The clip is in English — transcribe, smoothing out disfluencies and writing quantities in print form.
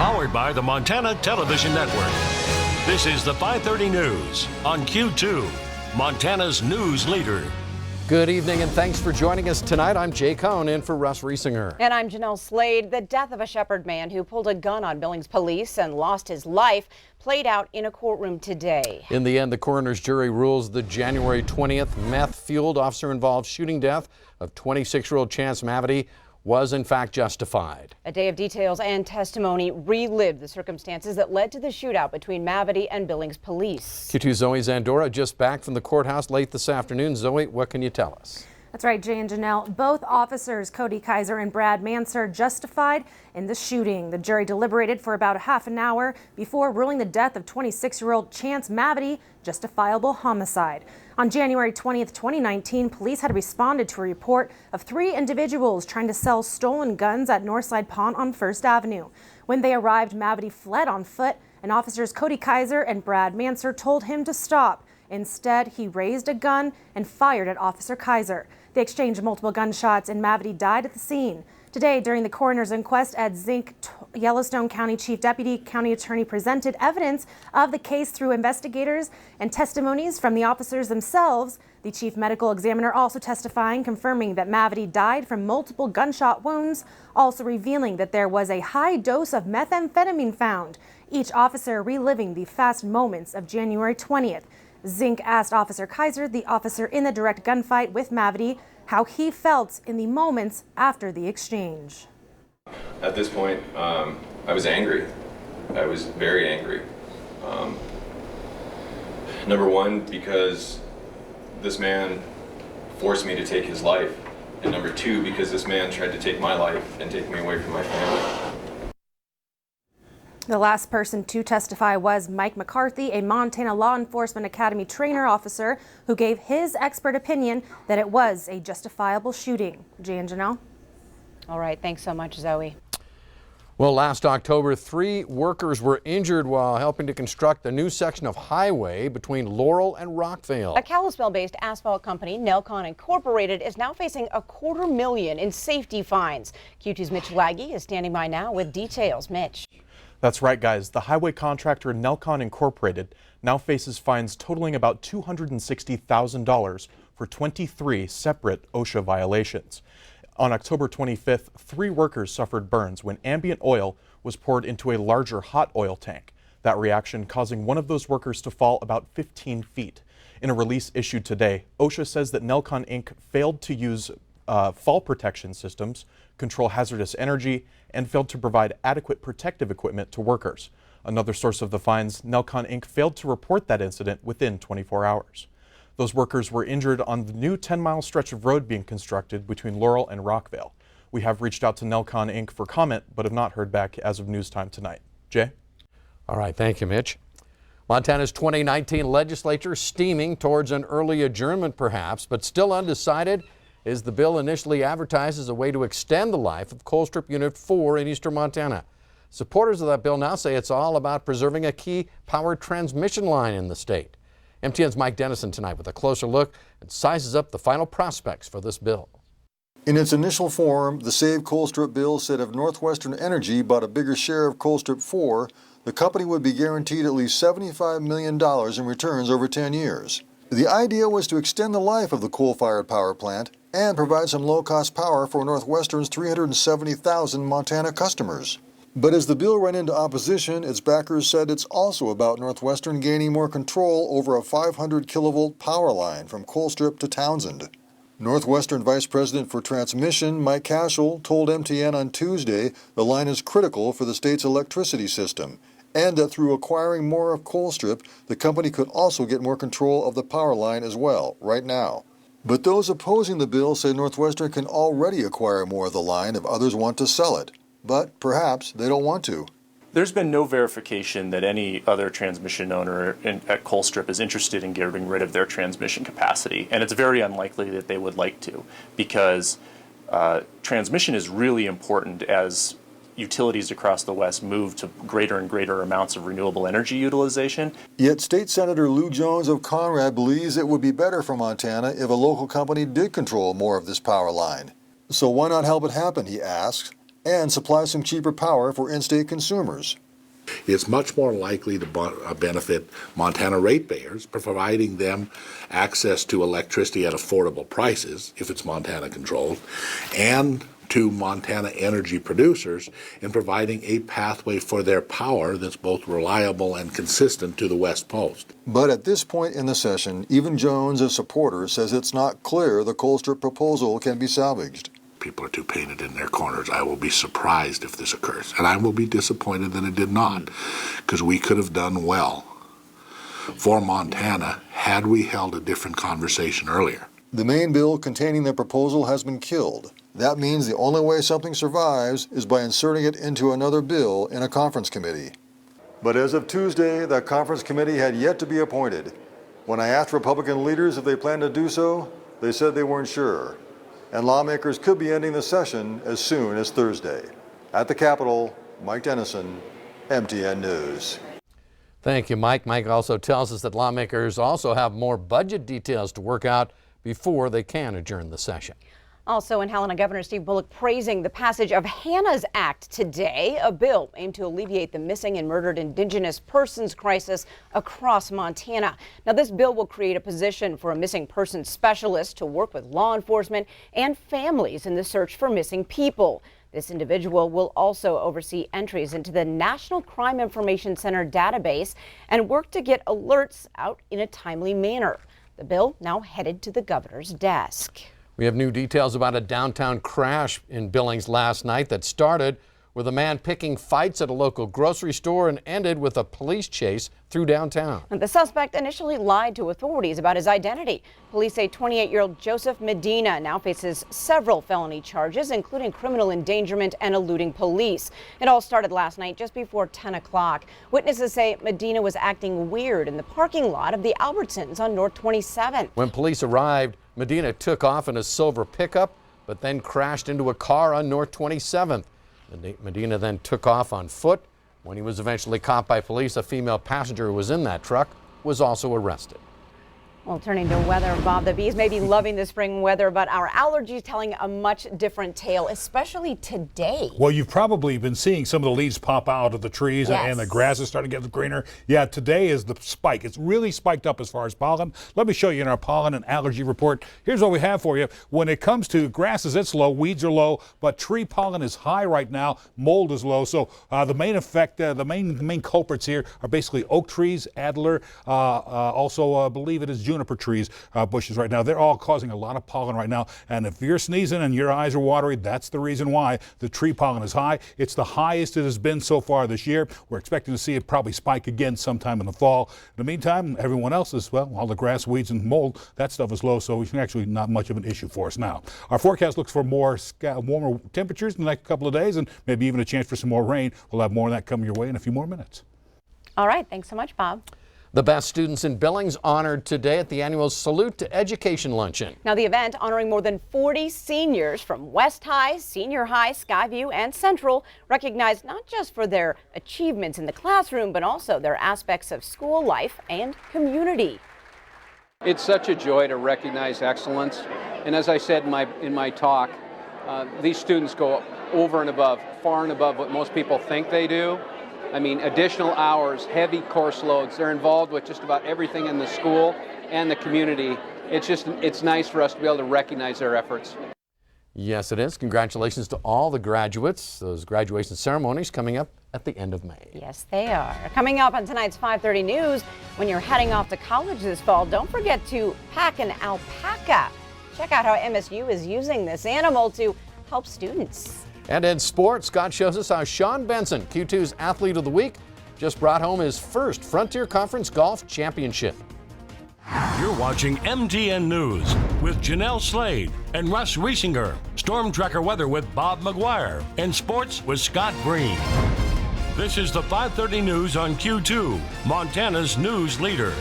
Powered by the Montana Television Network. This is the 5:30 News on Q2, Montana's news leader. Good evening and thanks for joining us tonight. I'm Jay Cohn in for Russ Riesinger. And I'm Janelle Slade. The death of a Shepherd man who pulled a gun on Billings police and lost his life played out in a courtroom today. In the end, the coroner's jury rules the January 20th meth-fueled officer-involved shooting death of 26-year-old Chance Mavity was in fact justified. A day of details and testimony relived the circumstances that led to the shootout between Mavity and Billings police. Q2's Zoe Zandora just back from the courthouse late this afternoon. Zoe, what can you tell us? That's right, Jay and Jeanelle. Both officers, Cody Kaiser and Brad Manser, justified in the shooting. The jury deliberated for about a half an hour before ruling the death of 26-year-old Chance Mavity justifiable homicide. On January 20th, 2019, police had responded to a report of 3 individuals trying to sell stolen guns at Northside Pond on First Avenue. When they arrived, Mavity fled on foot, and officers Cody Kaiser and Brad Manser told him to stop. Instead, he raised a gun and fired at Officer Kaiser. They exchanged multiple gunshots and Mavity died at the scene. Today, during the coroner's inquest at Zinc, Yellowstone County Chief Deputy County Attorney presented evidence of the case through investigators and testimonies from the officers themselves. The chief medical examiner also testifying, confirming that Mavity died from multiple gunshot wounds, also revealing that there was a high dose of methamphetamine found. Each officer reliving the fast moments of January 20th. Zink asked Officer Kaiser, the officer in the direct gunfight with Mavity, how he felt in the moments after the exchange. At this point, I was angry. I was very angry. Number one, because this man forced me to take his life. And number two, because this man tried to take my life and take me away from my family. The last person to testify was Mike McCarthy, a Montana Law Enforcement Academy trainer officer who gave his expert opinion that it was a justifiable shooting. Jay and Janelle. All right, thanks so much, Zoe. Well, last October, 3 workers were injured while helping to construct a new section of highway between Laurel and Rockvale. A Kalispell-based asphalt company, Nelcon Incorporated, is now facing $250,000 in safety fines. Q2's Mitch Waggy is standing by now with details. Mitch. That's right, guys. The highway contractor Nelcon Incorporated now faces fines totaling about $260,000 for 23 separate OSHA violations. On October 25th, 3 workers suffered burns when ambient oil was poured into a larger hot oil tank. That reaction causing one of those workers to fall about 15 feet. In a release issued today, OSHA says that Nelcon Inc. failed to use fall protection systems, control hazardous energy, and failed to provide adequate protective equipment to workers. Another source of the fines, Nelcon Inc. failed to report that incident within 24 hours. Those workers were injured on the new 10-mile stretch of road being constructed between Laurel and Rockvale. We have reached out to Nelcon Inc. for comment, but have not heard back as of news time tonight. Jay? All right, thank you, Mitch. Montana's 2019 legislature steaming towards an early adjournment perhaps, but still undecided is the bill initially advertised as a way to extend the life of Colstrip Unit 4 in eastern Montana. Supporters of that bill now say it's all about preserving a key power transmission line in the state. MTN's Mike Dennison tonight with a closer look and sizes up the final prospects for this bill. In its initial form, the Save Colstrip bill said if Northwestern Energy bought a bigger share of Colstrip 4, the company would be guaranteed at least $75 million in returns over 10 years. The idea was to extend the life of the coal-fired power plant and provide some low-cost power for Northwestern's 370,000 Montana customers. But as the bill ran into opposition, its backers said it's also about Northwestern gaining more control over a 500 kilovolt power line from Colstrip to Townsend. Northwestern Vice President for Transmission, Mike Cashel, told MTN on Tuesday the line is critical for the state's electricity system, and that through acquiring more of Colstrip, the company could also get more control of the power line as well, right now. But those opposing the bill say Northwestern can already acquire more of the line if others want to sell it. But perhaps they don't want to. There's been no verification that any other transmission owner at Colstrip is interested in getting rid of their transmission capacity, and it's very unlikely that they would like to, because transmission is really important as utilities across the West move to greater and greater amounts of renewable energy utilization. Yet State Senator Lou Jones of Conrad believes it would be better for Montana if a local company did control more of this power line. So why not help it happen, he asks. and supply some cheaper power for in-state consumers. It's much more likely to benefit Montana ratepayers, providing them access to electricity at affordable prices, if it's Montana controlled, and to Montana energy producers in providing a pathway for their power that's both reliable and consistent to the West Coast. But at this point in the session, even Jones, a supporter, says it's not clear the Colstrip proposal can be salvaged. People are too painted in their corners. I will be surprised if this occurs, and I will be disappointed that it did not, because we could have done well for Montana had we held a different conversation earlier. The main bill containing the proposal has been killed. That means the only way something survives is by inserting it into another bill in a conference committee. But as of Tuesday, the conference committee had yet to be appointed. When I asked Republican leaders if they planned to do so, they said they weren't sure. And lawmakers could be ending the session as soon as Thursday. At the Capitol, Mike Dennison, MTN News. Thank you, Mike. Mike also tells us that lawmakers also have more budget details to work out before they can adjourn the session. Also in Helena, Governor Steve Bullock praising the passage of Hannah's Act today, a bill aimed to alleviate the missing and murdered Indigenous persons crisis across Montana. Now, this bill will create a position for a missing persons specialist to work with law enforcement and families in the search for missing people. This individual will also oversee entries into the National Crime Information Center database and work to get alerts out in a timely manner. The bill now headed to the governor's desk. We have new details about a downtown crash in Billings last night that started with a man picking fights at a local grocery store and ended with a police chase through downtown. And the suspect initially lied to authorities about his identity. Police say 28-year-old Joseph Medina now faces several felony charges, including criminal endangerment and eluding police. It all started last night just before 10 o'clock. Witnesses say Medina was acting weird in the parking lot of the Albertsons on North 27th. When police arrived, Medina took off in a silver pickup, but then crashed into a car on North 27th. Medina then took off on foot. When he was eventually caught by police, a female passenger who was in that truck was also arrested. Well, turning to weather, Bob, the bees may be loving the spring weather, but our allergies telling a much different tale, especially today. Well, you've probably been seeing some of the leaves pop out of the trees, yes, and the grass is starting to get greener. Yeah, today is the spike. It's really spiked up as far as pollen. Let me show you in our pollen and allergy report. Here's what we have for you. When it comes to grasses, it's low, weeds are low, but tree pollen is high right now. Mold is low. So the main effect, the main culprits here are basically oak trees, adler, also I believe it is juniper trees, bushes right now. They're all causing a lot of pollen right now. And if you're sneezing and your eyes are watery, that's the reason why. The tree pollen is high. It's the highest it has been so far this year. We're expecting to see it probably spike again sometime in the fall. In the meantime, everyone else is, well, all the grass, weeds, and mold, that stuff is low, so it's actually not much of an issue for us now. Our forecast looks for more warmer temperatures in the next couple of days and maybe even a chance for some more rain. We'll have more of that coming your way in a few more minutes. All right. Thanks so much, Bob. The best students in Billings honored today at the annual Salute to Education Luncheon. Now, the event honoring more than 40 seniors from West High, Senior High, Skyview, and Central, recognized not just for their achievements in the classroom, but also their aspects of school life and community. It's such a joy to recognize excellence. And as I said in my talk, these students go over and above, far and above what most people think they do. I mean, additional hours, heavy course loads. They're involved with just about everything in the school and the community. It's nice for us to be able to recognize their efforts. Yes, it is. Congratulations to all the graduates. Those graduation ceremonies coming up at the end of May. Yes, they are. Coming up on tonight's 5:30 News, when you're heading off to college this fall, don't forget to pack an alpaca. Check out how MSU is using this animal to help students. And in sports, Scott shows us how Sean Benson, Q2's Athlete of the Week, just brought home his first Frontier Conference Golf Championship. You're watching MTN News with Jeanelle Slade and Russ Riesinger. Storm Tracker weather with Bob McGuire. And sports with Scott Green. This is the 5:30 News on Q2, Montana's news leader.